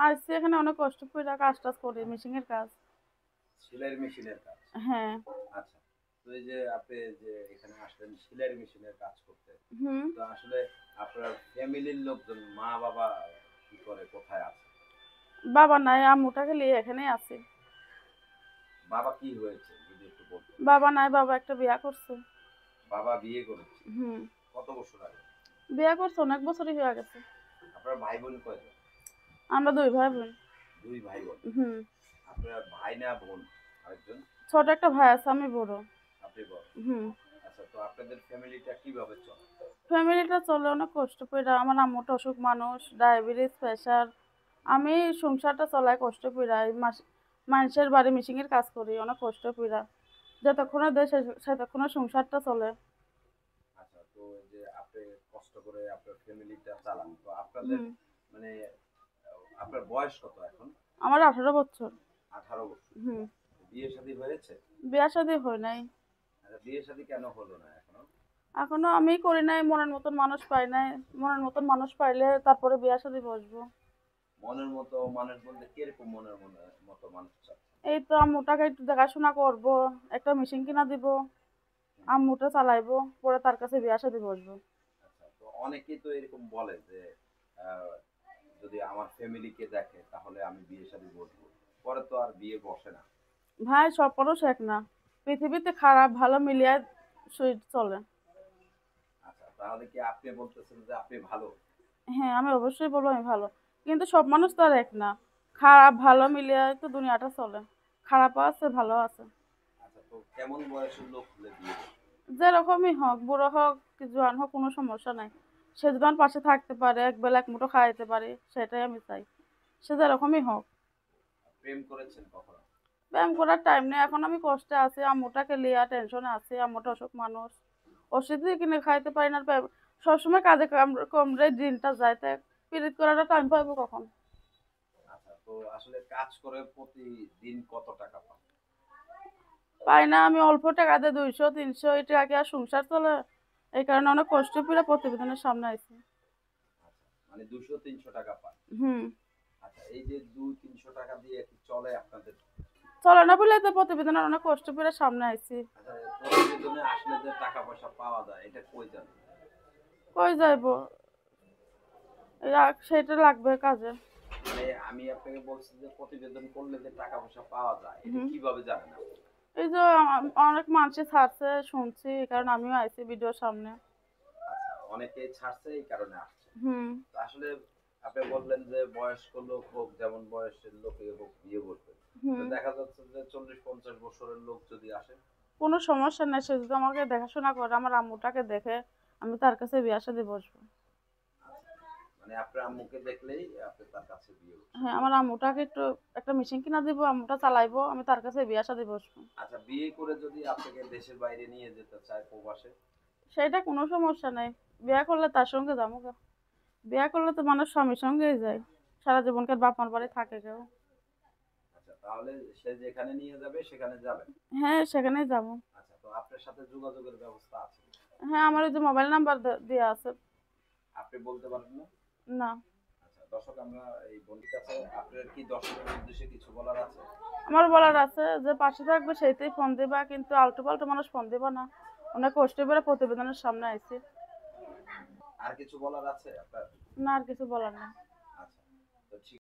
আসছি এখানে অনেক কষ্ট করে কাজ টাজ করি, মেশিনের কাজ। সেলাই মেশিনের কাজ। হ্যাঁ। আচ্ছা। তো এই যে আপনি যে এখানে আসলেন সেলাই মেশিনের কাজ করতে। হুম। তো আসলে আপনার ফ্যামিলির লোকজন মা-বাবা কি করে? কোথায় আছে? বাবা নাই, আম্মুটাকে নিয়ে এখানেই আছি। বাবা কি হয়েছে? যদি একটু বলতেন। বাবা নাই, বাবা একটা বিয়া করছে। বাবা বিয়ে করেছে। হুম। কত বছর আগে? বিয়া করছে অনেক বছরই হয়ে গেছে। আপনার ভাই বোন কয়জন? আমরা 2 ভাই বোন। 2 ভাই বোন। হুম। আপনার ভাই না বোন আরেকজন? ছোট একটা ভাই আছে, আমি বড়। আপনি বড়। হুম। আচ্ছা, তো আপনাদের ফ্যামিলিটা কিভাবে চলে? ফ্যামিলিটা চলে অনেক কষ্ট করে। আমার আম্মুটা অসুখ মানুষ, ডায়াবেটিস, প্রেশার। আমি সংসারটা চলাই কষ্ট কইরা। এই মানুষের বাড়ি মেশিনের কাজ করি অনেক কষ্ট কইরা। যতক্ষণে দেয় সেতক্ষণে সংসারটা চলে। আচ্ছা, তো এই যে আপনি কষ্ট করে আপনার ফ্যামিলিটা চালান। তো আপনাদের হুম। মানে আপনার বয়স কত এখন? আমার 18 বছর। 18 বছর। হুম। বিয়ে শাদী হয়েছে? বিয়া শাদী হয় নাই। আচ্ছা, বিয়ে শাদী কেন হলো না এখনো? এখনো আমি করি নাই, মনের মতন মানুষ পাই নাই। মনের মতন মানুষ পাইলে তারপরে বিয়া শাদী বসবো। মনের মতো মানুষ বলতে কিরকম মতো মানুষ চাচ্ছেন? এই তো আম্মুটাকে একটু দেখাশোনা করব, একটা মেশিন কিনা দিব, হুম। আম্মুটা চালাইবো, পরে তার কাছে বিয়া শাদী বসবো। আচ্ছা, তো অনেকেই তো এরকম বলে যে আহ, যদি আমার ফ্যামিলিকে দেখে তাহলে আমি বিয়ে শাদী বসবো। পরে তো আর বিয়ে বসে না। ভাই সব মানুষ এক না, পৃথিবীতে খারাপ ভালো মিলিয়ে চলে। আচ্ছা, তাহলে কি আপনি বলতেছেন যে আপনি ভালো? হ্যাঁ, আমি অবশ্যই বলবো আমি ভালো, কিন্তু সব মানুষ তো আর এক না। খারাপ ভালো মিলিয়ে তো দুনিয়াটা চলে, খারাপও আছে ভালো আছে। আচ্ছা, তো কেমন বয়সের লোক হলে বিয়ে করবেন? যেরকমই হোক, বুড়ো হোক কি জোয়ান হোক, কোনো সমস্যা নাই। সে যদি আমার পাশে থাকতে পারে, এক বেলা এক মুঠো খাইতে পারে, সেটাই আমি চাই। সে যেরকমই হোক। প্রেম করেছেন কখনো? ব্যায়াম করার টাইম নেই এখন, আমি কষ্টে আছি, আম্মুটাকে লিয়া টেনশনে আছি। আম্মুটা অসুখ মানুষ, ওষুধ দিয়ে কিনে খাইতে পারি না। সবসময় কাজে কমরে দিনটা যায়, তাই পিরিত করাটা টাইম পাইবো কখন? আচ্ছা, তো আসলে কাজ করে প্রতিদিন কত টাকা পান? পাই না, আমি অল্প টাকা দিয়ে 200-300 এই টাকা কি আর সংসার চলে? এই কারণে অনেক কষ্ট করে প্রতিবেদনের সামনে আইছি। আচ্ছা, মানে 200-300 টাকা পান। হুম। আচ্ছা, এই যে 200-300 টাকা দিয়ে কি চলে আপনাদের? চলে না বলে তো প্রতিবেদনের অনেক কষ্ট করে সামনে আইছি। আচ্ছা, প্রতিবেদনে আসলে যে টাকা পয়সা পাওয়া যায় এটা কই যাবে? কই যাইবো? সেটা লাগবে কাজে। মানে আমি আপনাকে বলছি যে প্রতিবেদন করলে যে টাকা পয়সা পাওয়া যায় এটা হুম। কিভাবে জানেন আপনি? এই যে অনেক মানুষই ছাড়ছে শুনছি, এই কারণে আমিও আইছি ভিডিওর সামনে। আচ্ছা, অনেকেই ছাড়ছে এই কারণে আসছে। হুম। তো আসলে আপনি বললেন যে বয়স্ক লোক হোক, যেমন বয়সের লোকই হোক বিয়ে করবে। তো হুম। দেখা যাচ্ছে যে 40-50 বছরের লোক যদি আসে। কোনো সমস্যা নাই, সে যদি আমাকে দেখাশোনা করে, আমার আম্মুটাকে দেখে, আমি তার কাছে বিয়া শাদী বসবো। আচ্ছা, মানে আপনার আম্মুকে দেখলেই আপনি তার কাছে বিয়ে করছেন। হ্যাঁ, আমার আম্মুটাকে একটু একটা মেশিন কিনা দিব, আম্মুটা চালাইবো, আমি তার কাছে বিয়া শাদী বসবো। আচ্ছা, বিয়ে করে যদি আপনাকে দেশের বাইরে নিয়ে যেতে চায় প্রবাসে? সেটা কোনো সমস্যা নাই, বিয়া করলে তার সঙ্গে যাবো গা। বিয়া করলে তো মানুষ স্বামীর সঙ্গেই যায়, সারা জীবনকার বাপ মার বাড়ি থাকে কেউ। আচ্ছা, তাহলে সে যেখানে নিয়ে যাবে সেখানে যাবেন? হ্যাঁ, সেখানেই যাবো। আচ্ছা, তো আপনার সাথে যোগাযোগের ব্যবস্থা আছে? হ্যাঁ, আমার ওই যে মোবাইল নাম্বার দেওয়া আছে। আপনি বলতে পারেন না? না। আচ্ছা, দর্শক, আমরা এই বন্ধুর কাছে আপনার কি দর্শকের উদ্দেশ্যে কিছু বলার আছে? আমার বলার আছে যে পাশে থাকবে সেইটাই ফোন দিবা, কিন্তু আলটু পাল্টু মানুষ ফোন দিবা না। অনেক কষ্ট করে প্রতিবেদনের সামনে আইছি। আর কিছু বলার আছে আপনার? না, আর কিছু বলার নেই। আচ্ছা, তো ঠিক